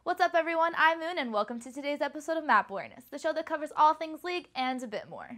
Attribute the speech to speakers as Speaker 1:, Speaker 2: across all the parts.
Speaker 1: What's up everyone, I'm Moon and welcome to today's episode of Map Awareness, the show that covers all things League and a bit more.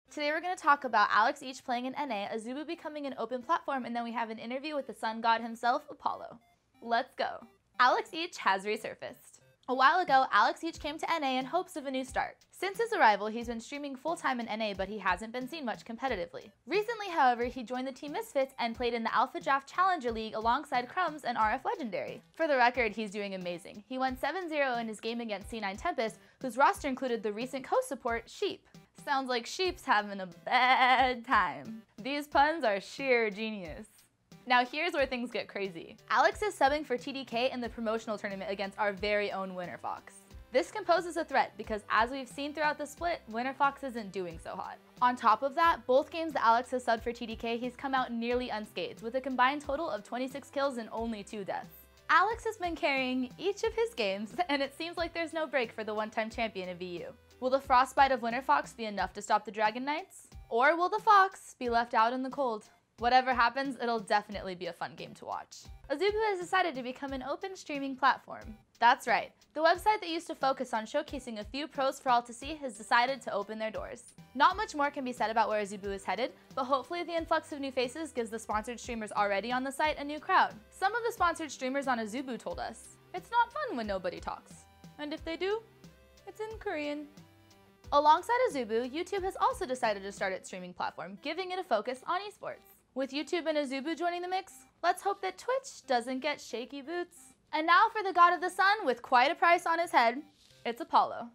Speaker 1: Today we're going to talk about Alex Each playing in NA, Azubu becoming an open platform, and then we have an interview with the sun god himself, Apollo. Let's go. Alex Each has resurfaced. A while ago, Alex Each came to NA in hopes of a new start. Since his arrival, he's been streaming full-time in NA, but he hasn't been seen much competitively. Recently, however, he joined the Team Misfits and played in the Alpha Draft Challenger League alongside Crumbs and RF Legendary. For the record, he's doing amazing. He won 7-0 in his game against C9 Tempest, whose roster included the recent co-support, Sheep. Sounds like Sheep's having a bad time. These puns are sheer genius. Now here's where things get crazy. Alex is subbing for TDK in the promotional tournament against our very own Winterfox. This can pose as a threat because as we've seen throughout the split, Winterfox isn't doing so hot. On top of that, both games that Alex has subbed for TDK, he's come out nearly unscathed with a combined total of 26 kills and only 2 deaths. Alex has been carrying each of his games, and it seems like there's no break for the one-time champion of VU. Will the frostbite of Winterfox be enough to stop the Dragon Knights? Or will the Fox be left out in the cold? Whatever happens, it'll definitely be a fun game to watch. Azubu has decided to become an open streaming platform. That's right, the website that used to focus on showcasing a few pros for all to see has decided to open their doors. Not much more can be said about where Azubu is headed, but hopefully the influx of new faces gives the sponsored streamers already on the site a new crowd. Some of the sponsored streamers on Azubu told us, "It's not fun when nobody talks. And if they do, it's in Korean." Alongside Azubu, YouTube has also decided to start its streaming platform, giving it a focus on esports. With YouTube and Azubu joining the mix, let's hope that Twitch doesn't get shaky boots. And now for the god of the sun with quite a price on his head, it's Apollo.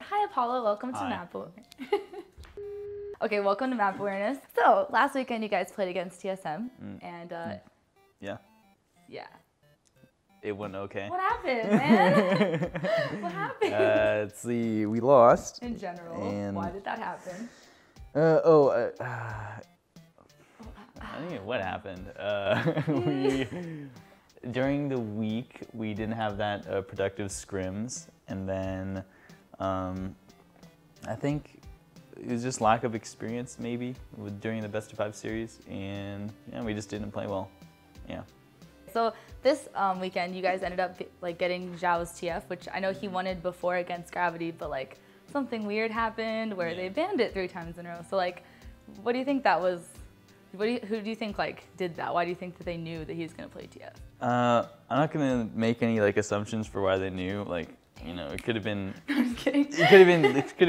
Speaker 1: Hi Apollo, welcome to Map Awareness. Okay, welcome to Map Awareness. So, last weekend you guys played against TSM, and
Speaker 2: Yeah.
Speaker 1: Yeah.
Speaker 2: It went okay.
Speaker 1: What happened, man? What happened?
Speaker 2: Let's see, we lost.
Speaker 1: In general,
Speaker 2: and
Speaker 1: why did that happen?
Speaker 2: I think what happened? During the week, we didn't have that productive scrims, and then I think it was just lack of experience maybe during the best of 5 series, and yeah, we just didn't play well. Yeah.
Speaker 1: So this weekend, you guys ended up like getting Zhao's TF, which I know he wanted before against Gravity, but like something weird happened where they banned it 3 times in a row. So like, what do you think that was? Who do you think like did that? Why do you think that they knew that he was gonna play TF?
Speaker 2: I'm not gonna make any like assumptions for why they knew. Like, you know, it could have been. I'm kidding. It could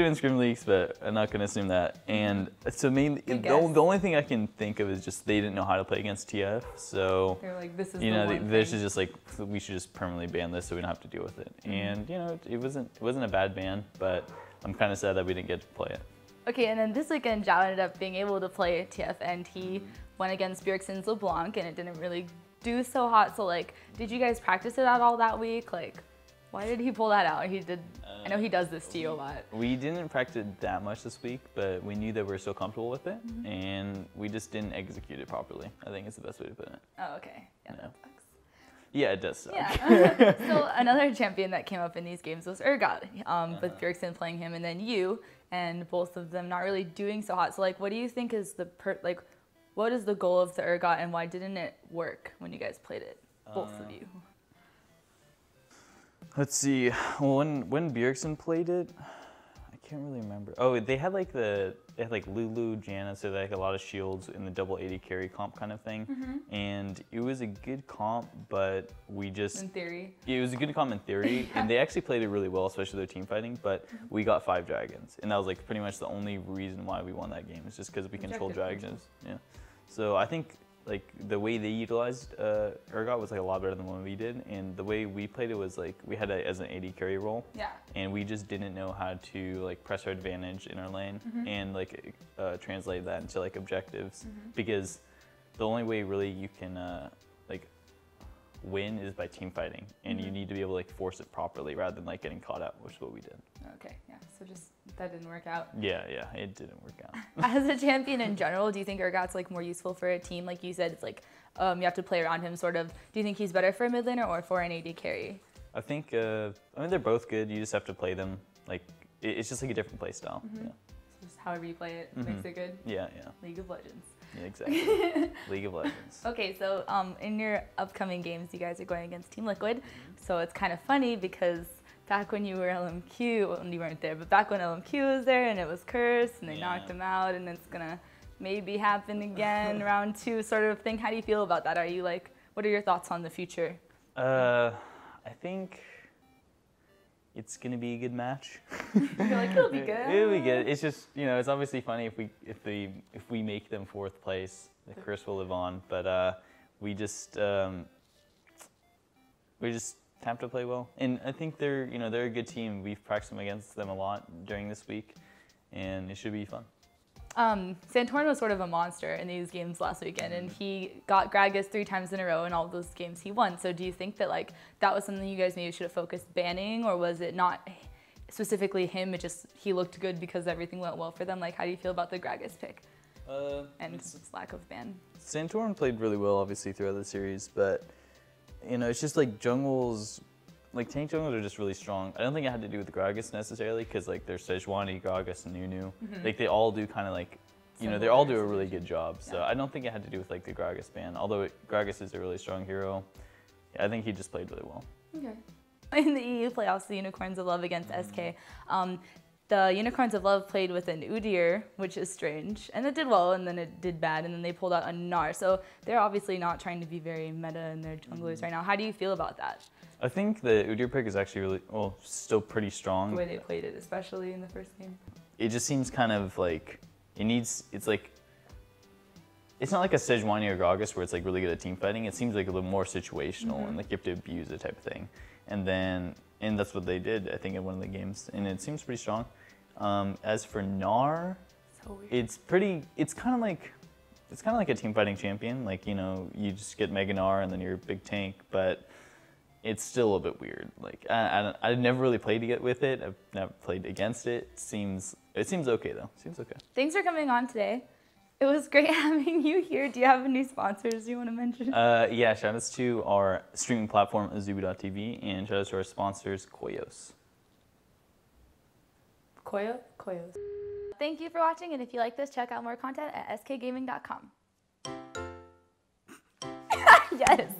Speaker 2: have been scrim leaks, but I'm not gonna assume that. And so mainly, the only thing I can think of is just they didn't know how to play against TF. So
Speaker 1: they're like, this is
Speaker 2: they should just like we should just permanently ban this so we don't have to deal with it. And you know, it wasn't a bad ban, but I'm kind of sad that we didn't get to play it.
Speaker 1: Okay, and then this weekend, Zhao ended up being able to play TF, and he went against Bjergsen's LeBlanc, and it didn't really do so hot. So like, did you guys practice it out all that week? Like, why did he pull that out? He did. I know he does this to you a lot.
Speaker 2: We didn't practice that much this week, but we knew that we were still comfortable with it, and we just didn't execute it properly. I think it's the best way to put it.
Speaker 1: Oh, okay. Yeah, that sucks.
Speaker 2: Yeah, it does suck.
Speaker 1: Yeah. So another champion that came up in these games was Urgot, with Bjergsen playing him, and then you, and both of them not really doing so hot. So like, what do you think is what is the goal of the Urgot, and why didn't it work when you guys played it, both of you?
Speaker 2: Let's see. When Bjergsen played it, I can't really remember. Oh, they had like Lulu, Janna, so they had like a lot of shields in the double 80 carry comp kind of thing. And it was a good comp, but we just
Speaker 1: in theory.
Speaker 2: It was a good comp in theory, and they actually played it really well, especially their team fighting. But we got 5 dragons, and that was like pretty much the only reason why we won that game. It's just because we controlled dragons. Yeah. So I think like the way they utilized Urgot was like a lot better than what we did, and the way we played it was like we had it as an 80 carry role, and we just didn't know how to like press our advantage in our lane and like translate that into like objectives, because the only way really you can like win is by team fighting, and you need to be able to like force it properly rather than like getting caught out, which is what we did.
Speaker 1: Okay, yeah. So just That didn't work out.
Speaker 2: Yeah, it didn't work out.
Speaker 1: As a champion in general, do you think Urgot's like more useful for a team? Like you said, it's like you have to play around him sort of. Do you think he's better for a mid laner or for an AD carry?
Speaker 2: I think, I mean, they're both good. You just have to play them. Like, it's just like a different play style.
Speaker 1: Mm-hmm.
Speaker 2: Yeah.
Speaker 1: So just however you play it makes it good?
Speaker 2: Yeah.
Speaker 1: League of Legends.
Speaker 2: Yeah, exactly. League of Legends.
Speaker 1: Okay, so in your upcoming games, you guys are going against Team Liquid. So it's kind of funny because back when you were LMQ, well, you weren't there, but back when LMQ was there and it was cursed and they knocked him out and it's gonna maybe happen again, round 2 sort of thing. How do you feel about that? Are you like, what are your thoughts on the future?
Speaker 2: I think it's gonna be a good match.
Speaker 1: You're like, it'll be good.
Speaker 2: It'll be good. It's just, you know, it's obviously funny if we make them 4th place, the curse will live on. But we just have to play well, and I think they're a good team. We've practiced against them a lot during this week, and it should be fun.
Speaker 1: Santorin was sort of a monster in these games last weekend, and he got Gragas 3 times in a row in all of those games he won. So do you think that like that was something you guys maybe should have focused banning, or was it not specifically him, it just he looked good because everything went well for them? Like, how do you feel about the Gragas pick and its lack of ban?
Speaker 2: Santorin played really well, obviously, throughout the series, but you know, it's just like jungles, like tank jungles are just really strong. I don't think it had to do with the Gragas necessarily, because like there's Sejuani, Gragas, and Nunu. Like they all do kind of like, you know, they all do a really good job. So I don't think it had to do with like the Gragas ban, although Gragas is a really strong hero. Yeah, I think he just played really well.
Speaker 1: Okay. In the EU playoffs, the Unicorns of Love against SK. The Unicorns of Love played with an Udyr, which is strange, and it did well, and then it did bad, and then they pulled out a Gnar. So they're obviously not trying to be very meta in their junglers right now. How do you feel about that?
Speaker 2: I think the Udyr pick is actually really, well, still pretty strong.
Speaker 1: The way they played it, especially in the first game.
Speaker 2: It just seems kind of like, it's not like a Sejuani or Gragas where it's like really good at team fighting. It seems like a little more situational and like you have to abuse it type of thing. And that's what they did, I think, in one of the games. And it seems pretty strong. As for Gnar, it's kind of like a team fighting champion. Like, you know, you just get Mega Gnar and then you're a big tank, but it's still a bit weird. Like, I've never really played with it. I've never played against it. It seems okay though. Seems okay.
Speaker 1: Thanks for coming on today. It was great having you here. Do you have any sponsors you want to mention?
Speaker 2: Yeah, shout outs to our streaming platform, azubu.tv, and shout outs to our sponsors, Koyos.
Speaker 1: Koyos. Thank you for watching, and if you like this, check out more content at skgaming.com. Yes.